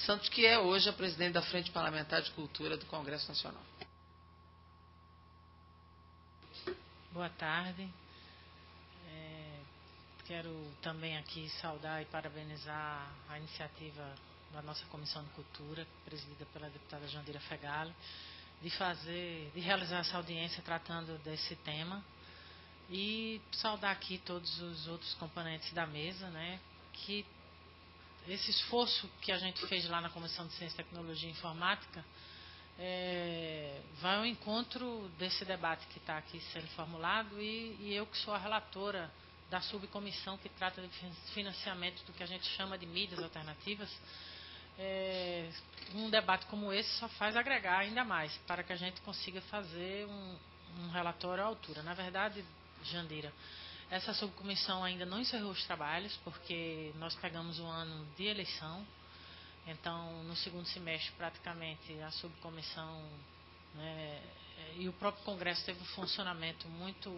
Santos, que é hoje a presidente da Frente Parlamentar de Cultura do Congresso Nacional. Boa tarde. Quero também aqui saudar e parabenizar a iniciativa da nossa Comissão de Cultura, presidida pela deputada Jandira Fegali, de realizar essa audiência tratando desse tema, e saudar aqui todos os outros componentes da mesa, né, que esse esforço que a gente fez lá na Comissão de Ciência, Tecnologia e Informática vai ao encontro desse debate que está aqui sendo formulado, e eu que sou a relatora da subcomissão que trata de financiamento do que a gente chama de mídias alternativas. Um debate como esse só faz agregar ainda mais para que a gente consiga fazer um relatório à altura. Na verdade, Jandira, essa subcomissão ainda não encerrou os trabalhos, porque nós pegamos um ano de eleição. Então, no segundo semestre, praticamente, a subcomissão, né, e o próprio Congresso teve um funcionamento muito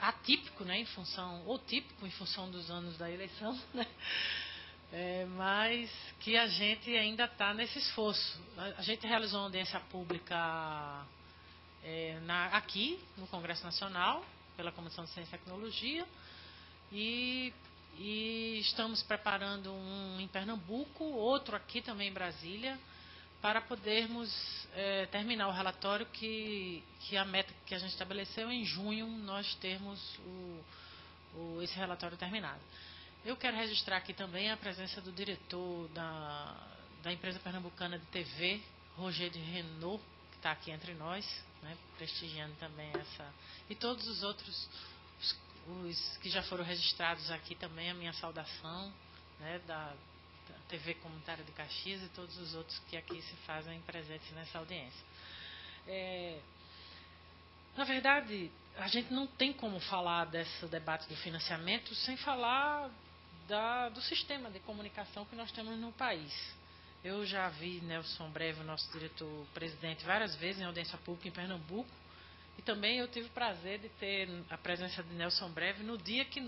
atípico, né, típico em função dos anos da eleição, né, mas que a gente ainda está nesse esforço. A gente realizou uma audiência pública aqui no Congresso Nacional, pela Comissão de Ciência e Tecnologia, e estamos preparando um em Pernambuco, outro aqui também em Brasília, para podermos terminar o relatório que a meta que a gente estabeleceu em junho, nós termos esse relatório terminado. Eu quero registrar aqui também a presença do diretor da empresa pernambucana de TV, Roger de Renault, que está aqui entre nós, né, prestigiando também e todos os outros, os que já foram registrados aqui também, a minha saudação, né, da TV Comunitária de Caxias e todos os outros que aqui se fazem presentes nessa audiência. Na verdade, a gente não tem como falar desse debate do financiamento sem falar do sistema de comunicação que nós temos no país. Eu já vi Nelson Breve, o nosso diretor-presidente, várias vezes em audiência pública em Pernambuco, e também eu tive o prazer de ter a presença de Nelson Breve no dia que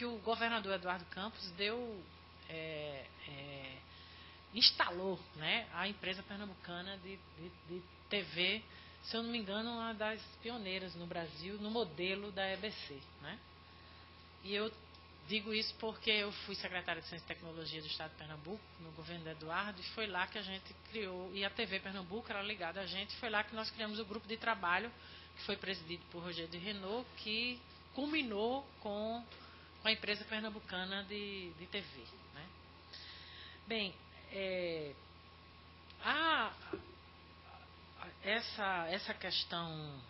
o governador Eduardo Campos instalou, né, a empresa pernambucana de TV, se eu não me engano, uma das pioneiras no Brasil, no modelo da EBC, né? E eu digo isso porque eu fui secretária de Ciência e Tecnologia do Estado de Pernambuco, no governo do Eduardo, e foi lá que a gente criou, e a TV Pernambuco era ligada a gente, foi lá que nós criamos o grupo de trabalho, que foi presidido por Roger de Renault, que culminou com a empresa pernambucana de TV, né? Bem, essa questão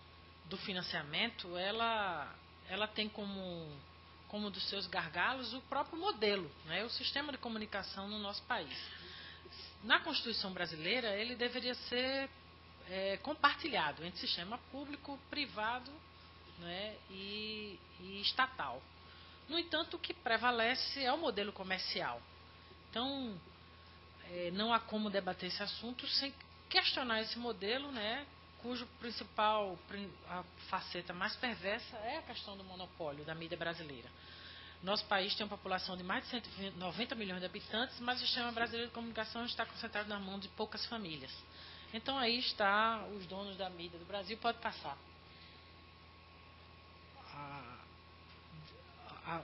do financiamento, ela tem como dos seus gargalos o próprio modelo, né, o sistema de comunicação no nosso país. Na Constituição brasileira, ele deveria ser compartilhado entre sistema público, privado, né, e estatal. No entanto, o que prevalece é o modelo comercial. Então, não há como debater esse assunto sem questionar esse modelo, né, cujo a faceta mais perversa é a questão do monopólio da mídia brasileira. Nosso país tem uma população de mais de 190 milhões de habitantes, mas o sistema brasileiro de comunicação está concentrado nas mãos de poucas famílias. Então aí está os donos da mídia do Brasil, pode passar.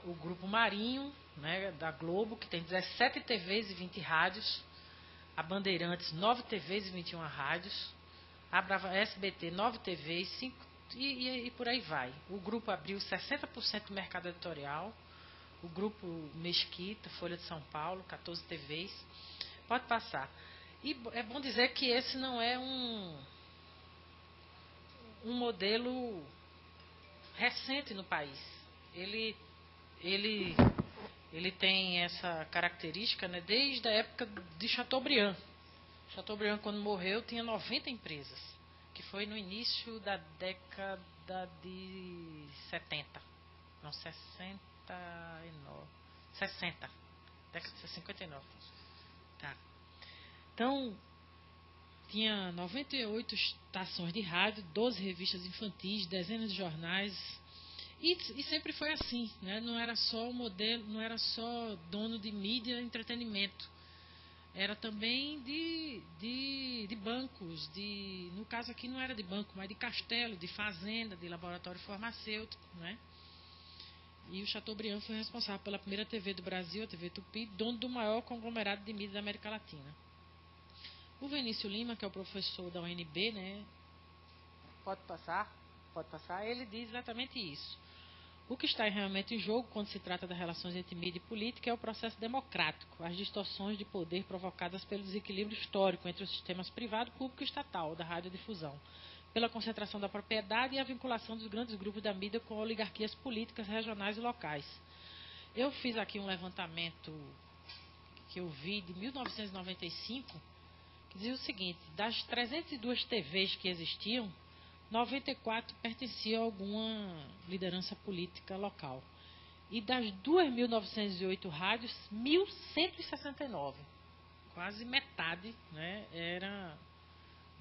O Grupo Marinho, né, da Globo, que tem 17 TVs e 20 rádios, a Bandeirantes, 9 TVs e 21 rádios, a SBT, 9 TVs, 5, e por aí vai. O grupo abriu 60% do mercado editorial, o Grupo Mesquita, Folha de São Paulo, 14 TVs, pode passar. E é bom dizer que esse não é um modelo recente no país. Ele tem essa característica, né, desde a época de Chateaubriand. Chateaubriand, quando morreu, tinha 90 empresas, que foi no início da década de 70. Não, 69. 60. Década de 59. Tá. Então, tinha 98 estações de rádio, 12 revistas infantis, dezenas de jornais, E sempre foi assim, né? Não era só o modelo, não era só dono de mídia e entretenimento. Era também de bancos, no caso aqui não era de banco, mas de castelo, de fazenda, de laboratório farmacêutico, né? E o Chateaubriand foi responsável pela primeira TV do Brasil, a TV Tupi, dono do maior conglomerado de mídia da América Latina. O Vinícius Lima, que é o professor da UNB, né? Pode passar, ele diz exatamente isso. O que está realmente em jogo quando se trata das relações entre mídia e política é o processo democrático, as distorções de poder provocadas pelo desequilíbrio histórico entre os sistemas privado, público e estatal da radiodifusão, pela concentração da propriedade e a vinculação dos grandes grupos da mídia com oligarquias políticas regionais e locais. Eu fiz aqui um levantamento que eu vi de 1995, que dizia o seguinte: das 302 TVs que existiam, 94 pertenciam a alguma liderança política local. E das 2.908 rádios, 1.169, quase metade, né, era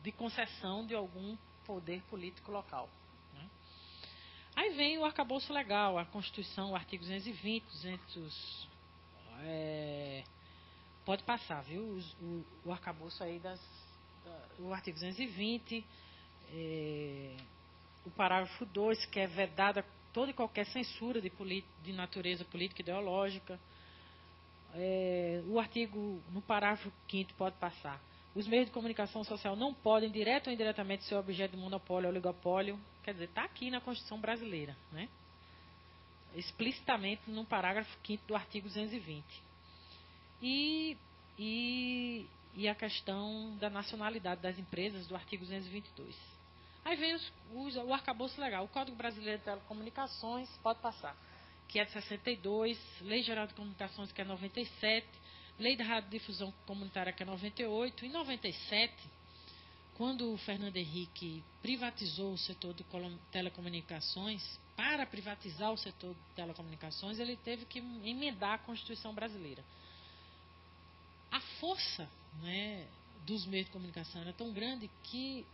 de concessão de algum poder político local. Né? Aí vem o arcabouço legal, a Constituição, o artigo 220, pode passar, viu? O arcabouço aí o artigo 220, o parágrafo 2, que é vedada toda e qualquer censura de natureza política e ideológica. O artigo, no parágrafo 5º, pode passar. Os meios de comunicação social não podem, direto ou indiretamente, ser objeto de monopólio ou oligopólio. Quer dizer, está aqui na Constituição brasileira, né? Explicitamente no parágrafo 5º do artigo 220. E a questão da nacionalidade das empresas, do artigo 222. Aí vem o arcabouço legal. O Código Brasileiro de Telecomunicações, pode passar, que é de 62, Lei Geral de Comunicações, que é 97, Lei da Radiodifusão Comunitária, que é 98. Em 97, quando o Fernando Henrique privatizou o setor de telecomunicações, para privatizar o setor de telecomunicações, ele teve que emendar a Constituição brasileira. A força, né, dos meios de comunicação era tão grande que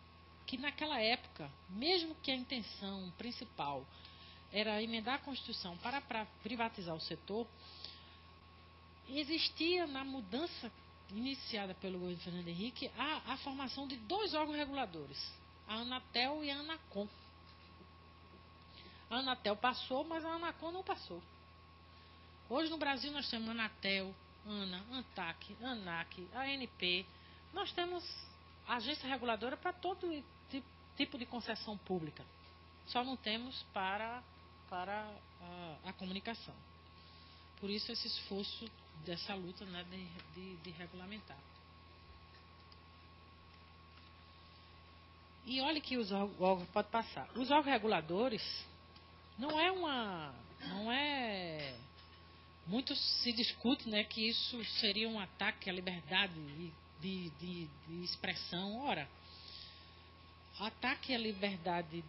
naquela época, mesmo que a intenção principal era emendar a Constituição para privatizar o setor, existia na mudança iniciada pelo governo Fernando Henrique a formação de 2 órgãos reguladores, a Anatel e a Anacom. A Anatel passou, mas a Anacom não passou. Hoje no Brasil nós temos a Anatel, ANA, ANTAC, ANAC, ANP. Nós temos agência reguladora para todo tipo de concessão pública. Só não temos para a comunicação. Por isso esse esforço dessa luta, né, de regulamentar. E olha que os órgãos pode passar. Os órgãos reguladores não é muito se discute, né, que isso seria um ataque à liberdade de expressão. Ora, ataque à liberdade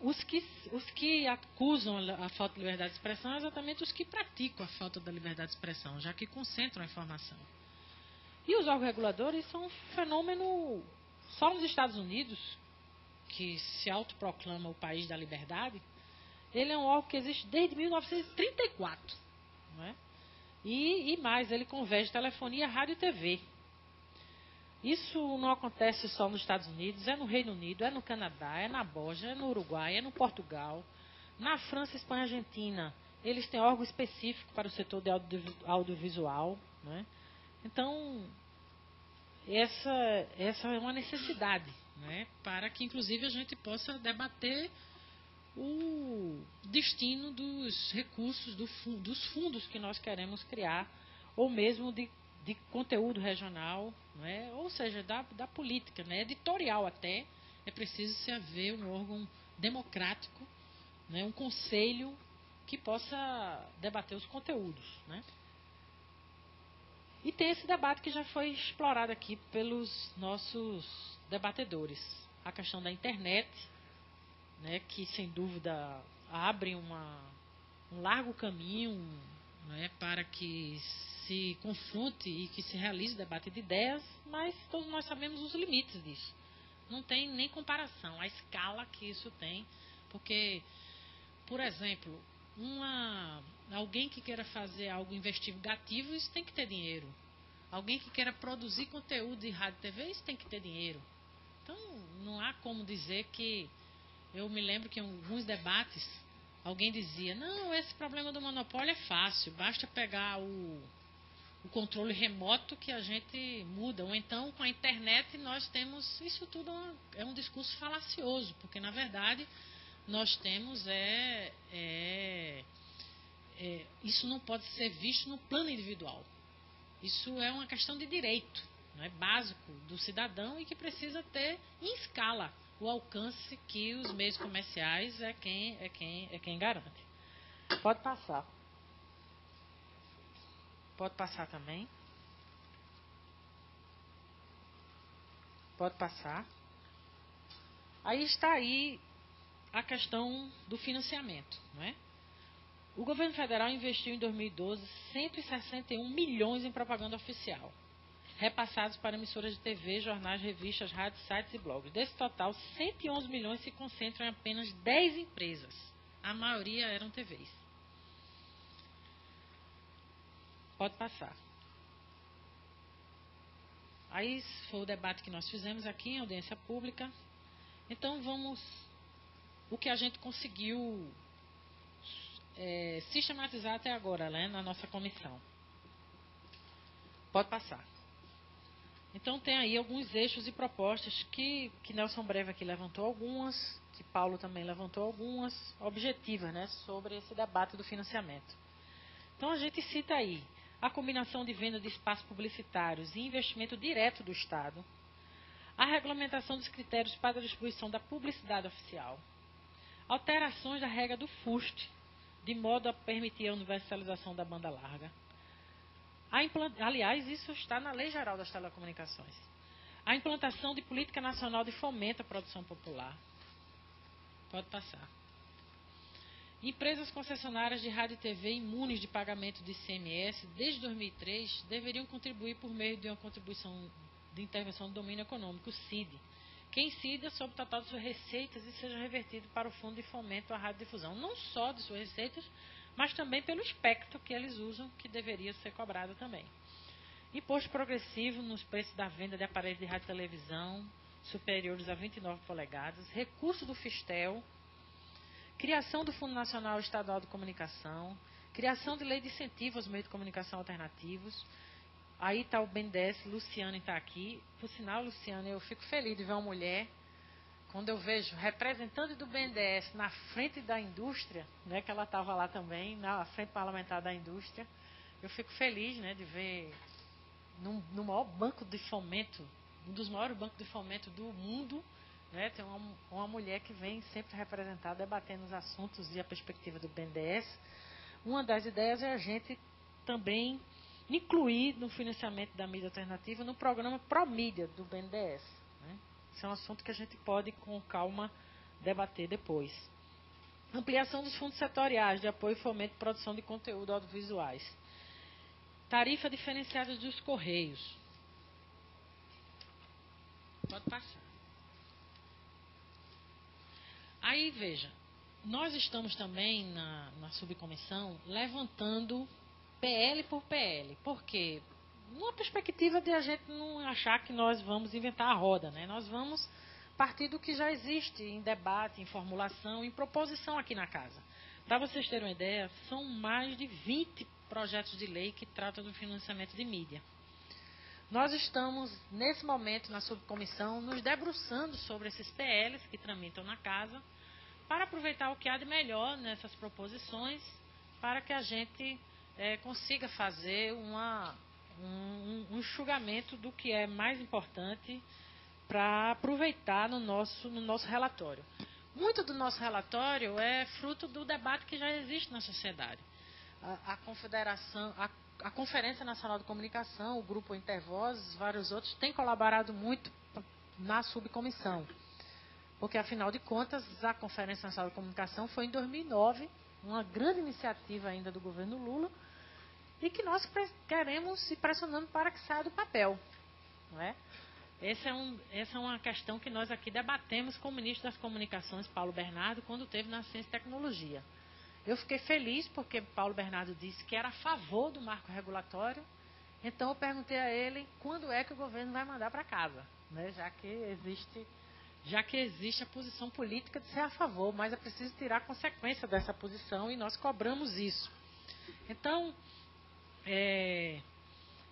os que acusam a falta de liberdade de expressão são exatamente os que praticam a falta da liberdade de expressão, já que concentram a informação. E os órgãos reguladores são um fenômeno só nos Estados Unidos, que se autoproclama o país da liberdade. Ele é um órgão que existe desde 1934, não é? E mais, ele converge telefonia, rádio e TV. Isso não acontece só nos Estados Unidos, é no Reino Unido, é no Canadá, é na Bélgica, é no Uruguai, é no Portugal, na França, Espanha e Argentina. Eles têm órgão específico para o setor de audiovisual, né? Então, essa é uma necessidade, né? Para que, inclusive, a gente possa debater o destino dos recursos, dos fundos que nós queremos criar, ou mesmo de conteúdo regional, né? Ou seja, da política, né? Editorial até. É preciso se haver um órgão democrático, né? Um conselho que possa debater os conteúdos, né? E tem esse debate que já foi explorado aqui pelos nossos debatedores. A questão da internet, né? Que sem dúvida abre um largo caminho, né? Para que se confronte e que se realize debate de ideias, mas todos nós sabemos os limites disso. Não tem nem comparação, a escala que isso tem, porque por exemplo, alguém que queira fazer algo investigativo, isso tem que ter dinheiro. Alguém que queira produzir conteúdo de rádio e TV, isso tem que ter dinheiro. Então, não há como dizer que... Eu me lembro que em alguns debates, alguém dizia, não, esse problema do monopólio é fácil, basta pegar o controle remoto que a gente muda. Ou então, com a internet, nós temos... Isso tudo é um discurso falacioso, porque, na verdade, nós temos... isso não pode ser visto no plano individual. Isso é uma questão de direito, não é, básico do cidadão e que precisa ter em escala o alcance que os meios comerciais é quem garante. Pode passar. Pode passar também. Pode passar. Aí está aí a questão do financiamento, não é? O governo federal investiu em 2012 161 milhões em propaganda oficial, repassados para emissoras de TV, jornais, revistas, rádios, sites e blogs. Desse total, 111 milhões se concentram em apenas 10 empresas. A maioria eram TVs. Pode passar. Aí foi o debate que nós fizemos aqui em audiência pública. Então vamos... O que a gente conseguiu sistematizar até agora, né, na nossa comissão. Pode passar. Então tem aí alguns eixos e propostas que Nelson Breve aqui levantou algumas, que Paulo também levantou algumas, objetivas, né, sobre esse debate do financiamento. Então a gente cita aí a combinação de venda de espaços publicitários e investimento direto do Estado, a regulamentação dos critérios para a distribuição da publicidade oficial, alterações da regra do FUST, de modo a permitir a universalização da banda larga. Aliás, isso está na Lei Geral das Telecomunicações. A implantação de política nacional de fomento à produção popular. Pode passar. Empresas concessionárias de rádio e TV imunes de pagamento de ICMS desde 2003 deveriam contribuir por meio de uma contribuição de intervenção do domínio econômico, CID, que incida sobre o total de suas receitas e seja revertido para o Fundo de Fomento à Radiodifusão, não só de suas receitas, mas também pelo espectro que eles usam, que deveria ser cobrado também. Imposto progressivo nos preços da venda de aparelhos de rádio e televisão superiores a 29 polegadas, recurso do Fistel, criação do Fundo Nacional Estadual de Comunicação, criação de lei de incentivo aos meios de comunicação alternativos. Aí está o BNDES, Luciane está aqui. Por sinal, Luciane, eu fico feliz de ver uma mulher, quando eu vejo representante do BNDES na frente da indústria, né, que ela estava lá também, na frente parlamentar da indústria, eu fico feliz, né, de ver no maior banco de fomento, um dos maiores bancos de fomento do mundo, né, tem uma mulher que vem sempre representar, debatendo os assuntos e a perspectiva do BNDES. Uma das ideias é a gente também incluir no financiamento da mídia alternativa no programa Promídia do BNDES. Né? Isso é um assunto que a gente pode, com calma, debater depois. Ampliação dos fundos setoriais de apoio e fomento de produção de conteúdo audiovisuais. Tarifa diferenciada dos Correios. Pode passar. Aí, veja, nós estamos também na subcomissão levantando PL por PL. Por quê? Numa perspectiva de a gente não achar que nós vamos inventar a roda, né? Nós vamos partir do que já existe em debate, em formulação, em proposição aqui na casa. Para vocês terem uma ideia, são mais de 20 projetos de lei que tratam do financiamento de mídia. Nós estamos, nesse momento, na subcomissão, nos debruçando sobre esses PLs que tramitam na casa, para aproveitar o que há de melhor nessas proposições, para que a gente consiga fazer um enxugamento do que é mais importante para aproveitar no nosso relatório. Muito do nosso relatório é fruto do debate que já existe na sociedade. A Conferência Nacional de Comunicação, o Grupo Intervozes, vários outros, têm colaborado muito na subcomissão. Porque, afinal de contas, a Conferência Nacional de Comunicação foi em 2009, uma grande iniciativa ainda do governo Lula, e que nós queremos ir pressionando para que saia do papel. Não é? Essa é uma questão que nós aqui debatemos com o ministro das Comunicações, Paulo Bernardo, quando esteve na Ciência e Tecnologia. Eu fiquei feliz porque Paulo Bernardo disse que era a favor do marco regulatório. Então eu perguntei a ele quando é que o governo vai mandar para casa, né? Já que existe a posição política de ser a favor, mas é preciso tirar a consequência dessa posição e nós cobramos isso. Então,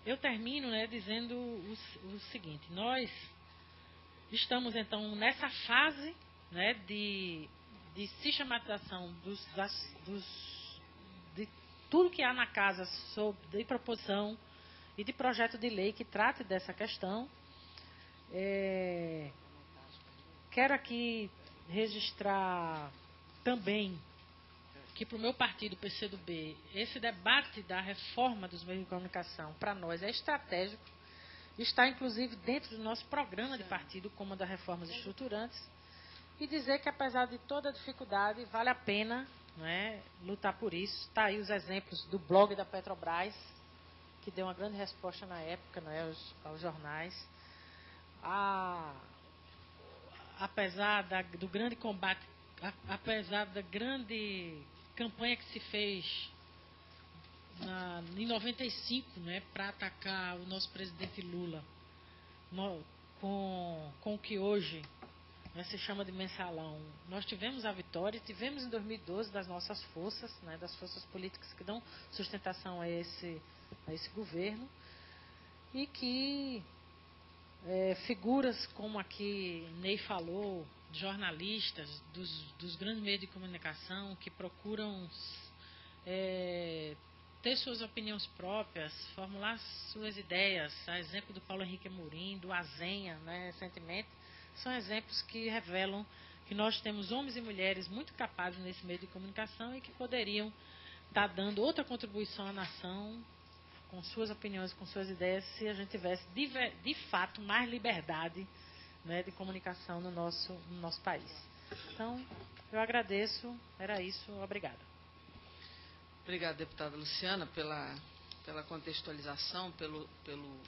eu termino, né, dizendo o seguinte: nós estamos então nessa fase, né, de sistematização de tudo que há na casa de proposição e de projeto de lei que trate dessa questão. Quero aqui registrar também que para o meu partido, PCdoB, esse debate da reforma dos meios de comunicação, para nós, é estratégico. Está, inclusive, dentro do nosso programa de partido, como da reformas estruturantes. E dizer que, apesar de toda a dificuldade, vale a pena, né, lutar por isso. Está aí os exemplos do blog da Petrobras, que deu uma grande resposta na época, né, aos jornais. Apesar do grande combate, apesar da grande campanha que se fez em 95, né, para atacar o nosso presidente Lula, com o que hoje, né, se chama de mensalão. Nós tivemos a vitória, tivemos em 2012 das nossas forças, né, das forças políticas que dão sustentação a esse governo, e que figuras como aqui Ney falou, jornalistas dos grandes meios de comunicação que procuram ter suas opiniões próprias, formular suas ideias, a exemplo do Paulo Henrique Amorim, do Azenha, né, recentemente, são exemplos que revelam que nós temos homens e mulheres muito capazes nesse meio de comunicação e que poderiam estar dando outra contribuição à nação com suas opiniões, com suas ideias, se a gente tivesse de fato mais liberdade, né, de comunicação no nosso país. Então, eu agradeço, era isso, obrigada. Obrigada, deputada Luciana, pela contextualização, pelo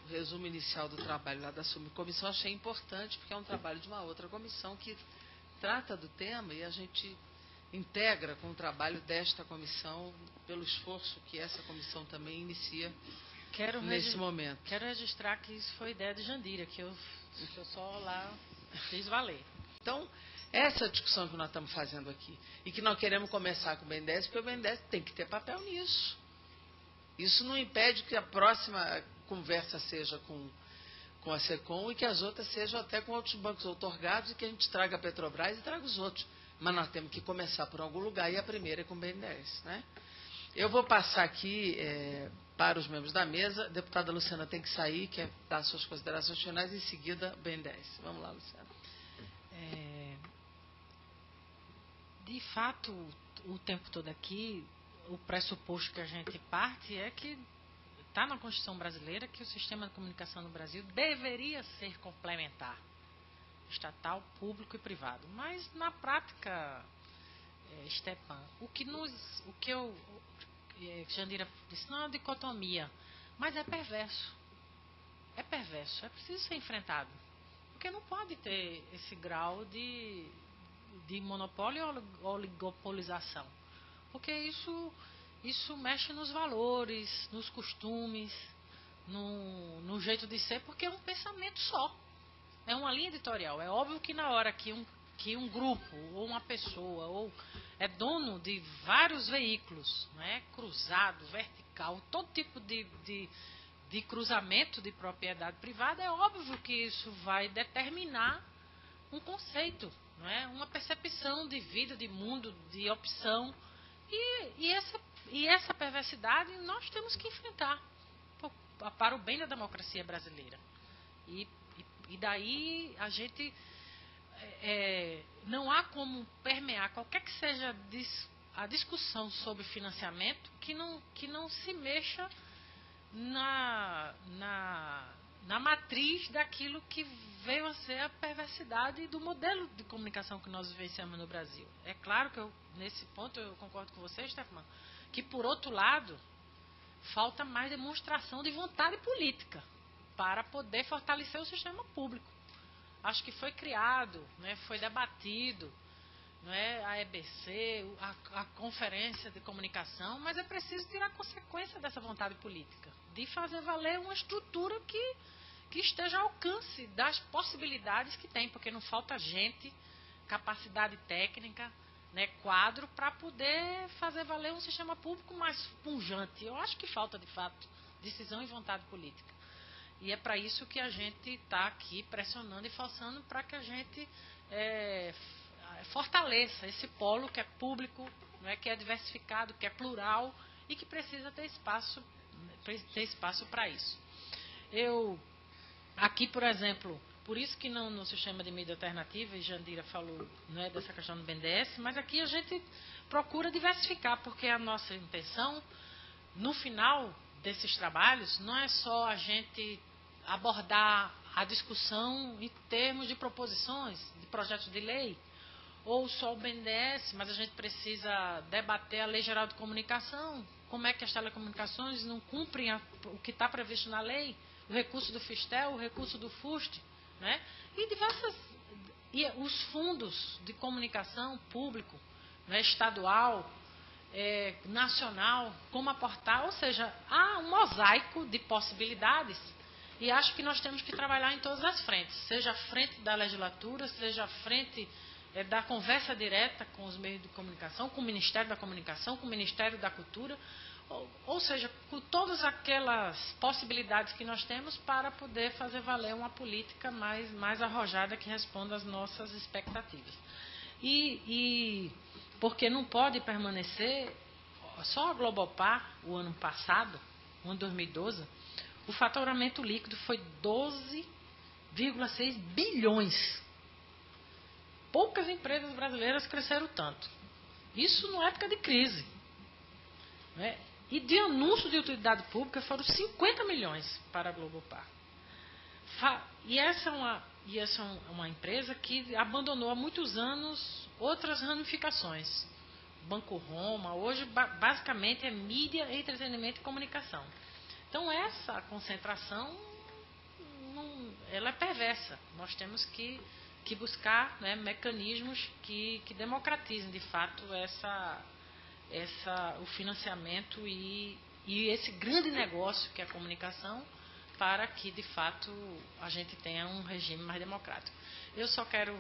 resumo inicial do trabalho lá da subcomissão. Achei importante, porque é um trabalho de uma outra comissão que trata do tema e a gente integra com o trabalho desta comissão, pelo esforço que essa comissão também inicia nesse momento. Quero registrar que isso foi ideia de Jandira, que eu só lá fiz valer. Então, essa discussão que nós estamos fazendo aqui, e que nós queremos começar com o BNDES, porque o BNDES tem que ter papel nisso. Isso não impede que a próxima conversa seja com a SECOM e que as outras sejam até com outros bancos outorgados e que a gente traga a Petrobras e traga os outros. Mas nós temos que começar por algum lugar e a primeira é com o BNDES, né? Eu vou passar aqui para os membros da mesa. A deputada Luciana tem que sair, quer dar suas considerações finais, em seguida o BNDES. Vamos lá, Luciana. De fato, o tempo todo aqui, o pressuposto que a gente parte é que está na Constituição brasileira que o sistema de comunicação no Brasil deveria ser complementar, estatal, público e privado. Mas, na prática, Stepan, Jandira disse, não é uma dicotomia, mas é perverso. É perverso, é preciso ser enfrentado. Porque não pode ter esse grau de monopólio e oligopolização. Porque isso mexe nos valores, nos costumes, no jeito de ser, porque é um pensamento só. É uma linha editorial. É óbvio que na hora que um grupo, ou uma pessoa, é dono de vários veículos, né, cruzado, vertical, todo tipo de cruzamento de propriedade privada, é óbvio que isso vai determinar um conceito, não é? Uma percepção de vida, de mundo, de opção. E essa perversidade nós temos que enfrentar para o bem da democracia brasileira. E daí a gente não há como permear qualquer que seja a discussão sobre financiamento que não se mexa na matriz daquilo que veio a ser a perversidade do modelo de comunicação que nós vivenciamos no Brasil. É claro que nesse ponto eu concordo com você, Stefan, que por outro lado falta mais demonstração de vontade política para poder fortalecer o sistema público. Acho que foi criado, né, foi debatido não é, a EBC, a conferência de comunicação, mas é preciso tirar consequência dessa vontade política, de fazer valer uma estrutura que esteja ao alcance das possibilidades que tem, porque não falta gente, capacidade técnica, né, quadro, para poder fazer valer um sistema público mais pujante. Eu acho que falta, de fato, decisão e vontade política. E é para isso que a gente está aqui pressionando e forçando para que a gente fortaleça esse polo que é público, né, que é diversificado, que é plural e que precisa ter espaço para isso. Eu, aqui, por exemplo, por isso que não no sistema de mídia alternativa, e Jandira falou, né, dessa questão do BNDES, mas aqui a gente procura diversificar, porque a nossa intenção, no final desses trabalhos, não é só a gente abordar a discussão em termos de proposições, de projetos de lei, ou só o BNDES, mas a gente precisa debater a Lei Geral de Comunicação, como é que as telecomunicações não cumprem o que está previsto na lei, o recurso do Fistel, o recurso do FUST, né? E os fundos de comunicação público, né, estadual, nacional, como aportar, ou seja, há um mosaico de possibilidades e acho que nós temos que trabalhar em todas as frentes, seja a frente da legislatura, seja a frente da conversa direta com os meios de comunicação, com o Ministério da Comunicação, com o Ministério da Cultura, ou seja, com todas aquelas possibilidades que nós temos para poder fazer valer uma política mais arrojada que responda às nossas expectativas. E porque não pode permanecer, só a Globopar, o ano passado, o ano 2012, o faturamento líquido foi 12,6 bilhões. Poucas empresas brasileiras cresceram tanto. Isso numa época de crise. Né? E de anúncio de utilidade pública foram 50 milhões para a Globopar. E essa é uma empresa que abandonou há muitos anos outras ramificações. Banco Roma, hoje basicamente é mídia, entretenimento e comunicação. Então essa concentração, ela é perversa. Nós temos que buscar, né, mecanismos que democratizem de fato o financiamento e esse grande negócio que é a comunicação, para que de fato a gente tenha um regime mais democrático. Eu só quero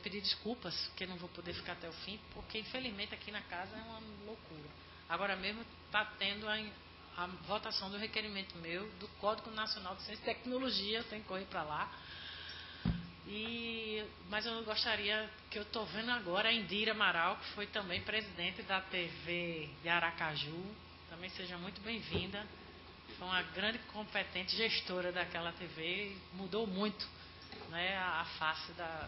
pedir desculpas, que não vou poder ficar até o fim, porque infelizmente aqui na casa é uma loucura. Agora mesmo está tendo a votação do requerimento meu do Código Nacional de Ciência e Tecnologia, eu tenho que correr para lá. Mas eu gostaria, que eu estou vendo agora, a Indira Amaral, que foi também presidente da TV de Aracaju, também seja muito bem-vinda. Foi uma grande competente gestora daquela TV, mudou muito, né, a face da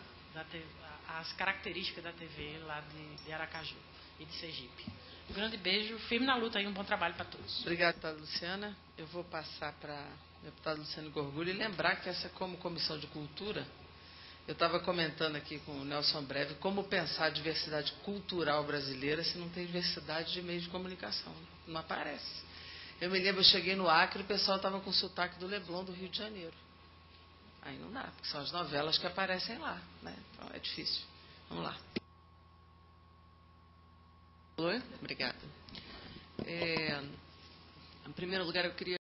TV, as características da TV lá de Aracaju e de Sergipe. Um grande beijo, firme na luta e um bom trabalho para todos. Obrigada, deputada Luciana. Eu vou passar para a deputada Luciana Gorgulho e lembrar que essa, como Comissão de Cultura, eu estava comentando aqui com o Nelson Breve como pensar a diversidade cultural brasileira se não tem diversidade de meios de comunicação. Não aparece. Eu me lembro, eu cheguei no Acre e o pessoal estava com o sotaque do Leblon, do Rio de Janeiro. Aí não dá, porque são as novelas que aparecem lá, né? Então é difícil. Vamos lá. Oi, obrigada. Em primeiro lugar, eu queria